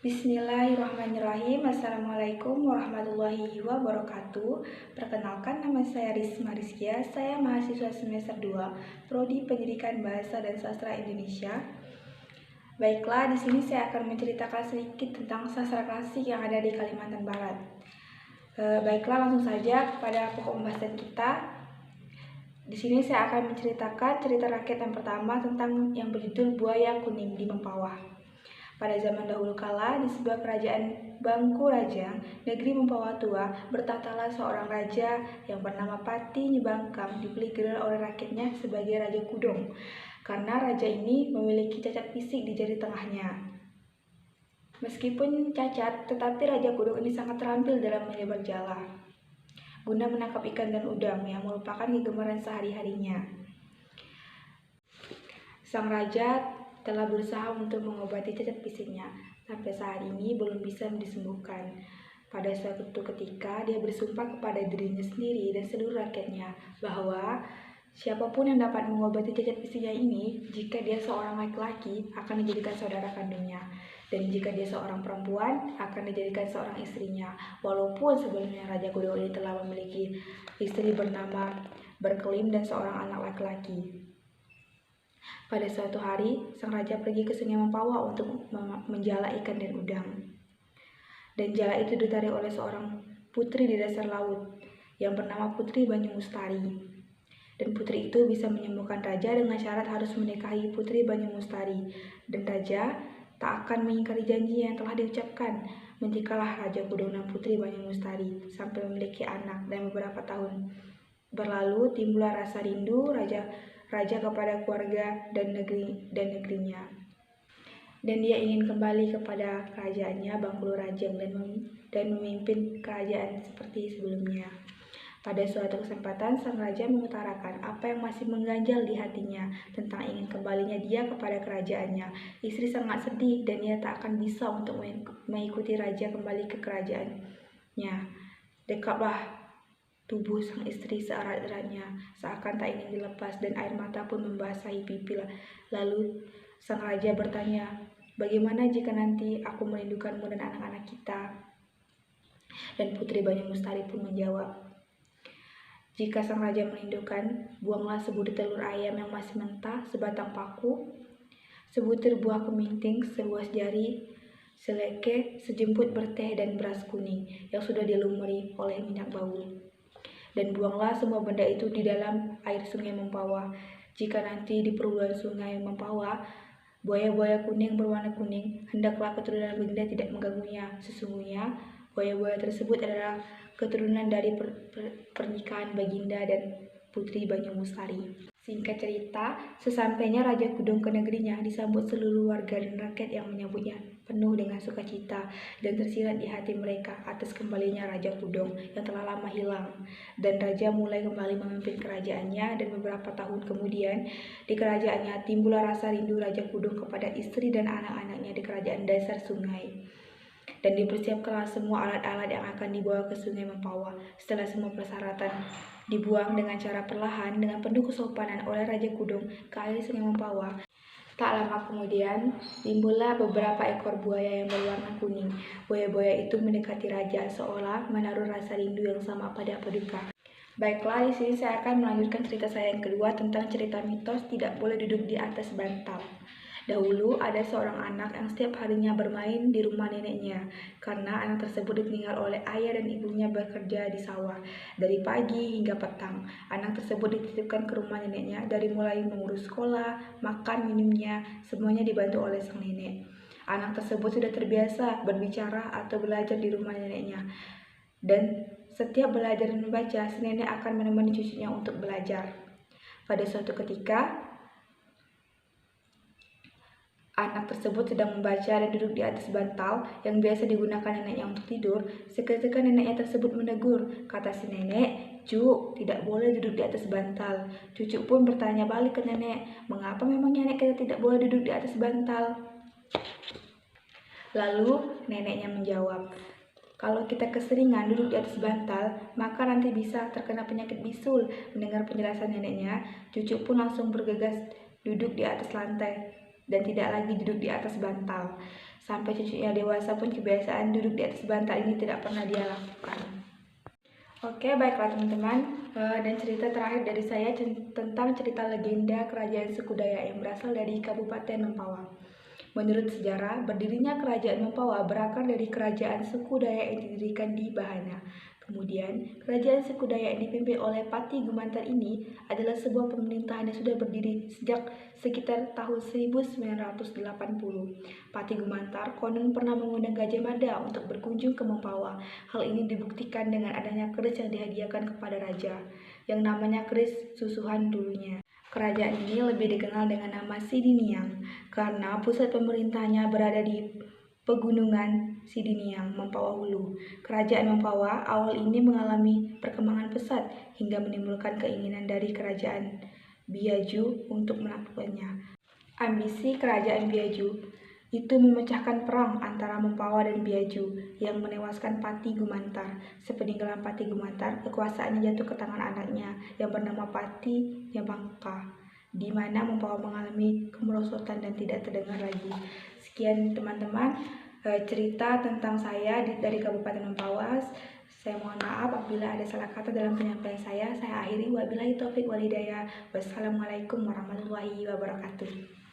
Bismillahirrahmanirrahim. Assalamualaikum warahmatullahi wabarakatuh. Perkenalkan, nama saya Risma Rizkia. Saya mahasiswa semester 2, Prodi Pendidikan Bahasa dan Sastra Indonesia. Baiklah, di sini saya akan menceritakan sedikit tentang sastra klasik yang ada di Kalimantan Barat. Baiklah, langsung saja kepada pokok pembahasan kita. Di sini saya akan menceritakan cerita rakyat yang pertama tentang yang berjudul Buaya Kuning di Mempawah. Pada zaman dahulu kala, di sebuah kerajaan Bangku Raja, negeri Mempawah Tua, bertatalah seorang raja yang bernama Pati Nyi Bangkang, dipilih gelar oleh rakyatnya sebagai Raja Kudong, karena raja ini memiliki cacat fisik di jari tengahnya. Meskipun cacat, tetapi Raja Kudong ini sangat terampil dalam menyebar jala, guna menangkap ikan dan udang yang merupakan kegemaran sehari-harinya. Sang raja telah berusaha untuk mengobati cacat fisiknya, sampai saat ini belum bisa disembuhkan. Pada suatu ketika, dia bersumpah kepada dirinya sendiri dan seluruh rakyatnya bahwa siapapun yang dapat mengobati cacat fisiknya ini, jika dia seorang laki-laki, akan dijadikan saudara kandungnya, dan jika dia seorang perempuan, akan dijadikan seorang istrinya. Walaupun sebelumnya Raja Kudong ini telah memiliki istri bernama Berkelim dan seorang anak laki-laki. Pada suatu hari, sang raja pergi ke Sungai Mempawah untuk menjala ikan dan udang. Dan jala itu ditarik oleh seorang putri di dasar laut yang bernama Putri Banyumustari. Dan putri itu bisa menyembuhkan raja dengan syarat harus menikahi Putri Banyumustari. Dan raja tak akan mengingkari janji yang telah diucapkan. Menikahlah Raja Kudong dan Putri Banyumustari sampai memiliki anak, dan beberapa tahun berlalu timbullah rasa rindu raja kepada keluarga dan negerinya, dan dia ingin kembali kepada kerajaannya Bangku Rajang dan memimpin kerajaan seperti sebelumnya. Pada suatu kesempatan, sang raja mengutarakan apa yang masih mengganjal di hatinya tentang ingin kembalinya dia kepada kerajaannya. Istri sangat sedih dan ia tak akan bisa untuk mengikuti raja kembali ke kerajaannya. Dekaplah tubuh sang istri seerat-eratnya, seakan tak ingin dilepas, dan air mata pun membasahi pipi. Lalu sang raja bertanya, "Bagaimana jika nanti aku merindukanmu dan anak-anak kita?" Dan Putri Banyumustari pun menjawab, "Jika sang raja merindukan, buanglah sebutir telur ayam yang masih mentah, sebatang paku, sebutir buah keminting, seluas jari, seleke, sejemput berteh dan beras kuning yang sudah dilumuri oleh minyak bau. Dan buanglah semua benda itu di dalam air Sungai Mempawah. Jika nanti di perburuan Sungai Mempawah, buaya-buaya kuning berwarna kuning, hendaklah keturunan Baginda tidak mengganggunya. Sesungguhnya, buaya-buaya tersebut adalah keturunan dari pernikahan Baginda dan Putri Banyumustari." Singkat cerita, sesampainya Raja Kudong ke negerinya, disambut seluruh warga dan rakyat yang menyambutnya penuh dengan sukacita, dan tersirat di hati mereka atas kembalinya Raja Kudong yang telah lama hilang. Dan raja mulai kembali memimpin kerajaannya, dan beberapa tahun kemudian di kerajaannya timbullah rasa rindu Raja Kudong kepada istri dan anak-anaknya di kerajaan dasar sungai. Dan dipersiapkanlah semua alat-alat yang akan dibawa ke Sungai Mempawah. Setelah semua persyaratan dibuang dengan cara perlahan dengan penuh kesopanan oleh Raja Kudong ke air Sungai Mempawah, tak lama kemudian timbullah beberapa ekor buaya yang berwarna kuning. Buaya-buaya itu mendekati raja seolah menaruh rasa rindu yang sama pada paduka. Baiklah, di sini saya akan melanjutkan cerita saya yang kedua tentang cerita mitos tidak boleh duduk di atas bantal. Dahulu ada seorang anak yang setiap harinya bermain di rumah neneknya, karena anak tersebut ditinggal oleh ayah dan ibunya bekerja di sawah dari pagi hingga petang. Anak tersebut dititipkan ke rumah neneknya, dari mulai mengurus sekolah, makan, minumnya, semuanya dibantu oleh sang nenek. Anak tersebut sudah terbiasa berbicara atau belajar di rumah neneknya, dan setiap belajar dan membaca, si nenek akan menemani cucunya untuk belajar. Pada suatu ketika, anak tersebut sedang membaca dan duduk di atas bantal yang biasa digunakan neneknya untuk tidur. Seketika neneknya tersebut menegur. Kata si nenek, "Cuk, tidak boleh duduk di atas bantal." Cucu pun bertanya balik ke nenek, "Mengapa memangnya nenek kita tidak boleh duduk di atas bantal?" Lalu neneknya menjawab, "Kalau kita keseringan duduk di atas bantal, maka nanti bisa terkena penyakit bisul." Mendengar penjelasan neneknya, cucu pun langsung bergegas duduk di atas lantai dan tidak lagi duduk di atas bantal. Sampai cucunya dewasa pun kebiasaan duduk di atas bantal ini tidak pernah dia lakukan. Oke, baiklah teman-teman, dan cerita terakhir dari saya tentang cerita legenda kerajaan suku Dayak yang berasal dari Kabupaten Mempawah. Menurut sejarah, berdirinya kerajaan Mempawah berakar dari kerajaan suku Dayak yang didirikan di Bahana. Kemudian, kerajaan suku Dayak yang dipimpin oleh Pati Gumantar ini adalah sebuah pemerintahan yang sudah berdiri sejak sekitar tahun 1980. Pati Gumantar konon pernah mengundang Gajah Mada untuk berkunjung ke Mempawah. Hal ini dibuktikan dengan adanya keris yang dihadiahkan kepada raja, yang namanya keris susuhan dulunya. Kerajaan ini lebih dikenal dengan nama Sidiniang karena pusat pemerintahnya berada di Pegunungan Sidiniang, Mempawah Hulu. Kerajaan Mempawah awal ini mengalami perkembangan pesat hingga menimbulkan keinginan dari kerajaan Biaju untuk melakukannya. Ambisi kerajaan Biaju itu memecahkan perang antara Mempawah dan Biaju yang menewaskan Pati Gumantar. Sepeninggalan Pati Gumantar, kekuasaannya jatuh ke tangan anaknya yang bernama Pati Nyabangka, di mana Mempawah mengalami kemerosotan dan tidak terdengar lagi. Sekian teman-teman cerita tentang saya dari Kabupaten Mempawah. Saya mohon maaf apabila ada salah kata dalam penyampaian saya. Saya akhiri, wabillahi taufik wal hidayah. Wassalamualaikum warahmatullahi wabarakatuh.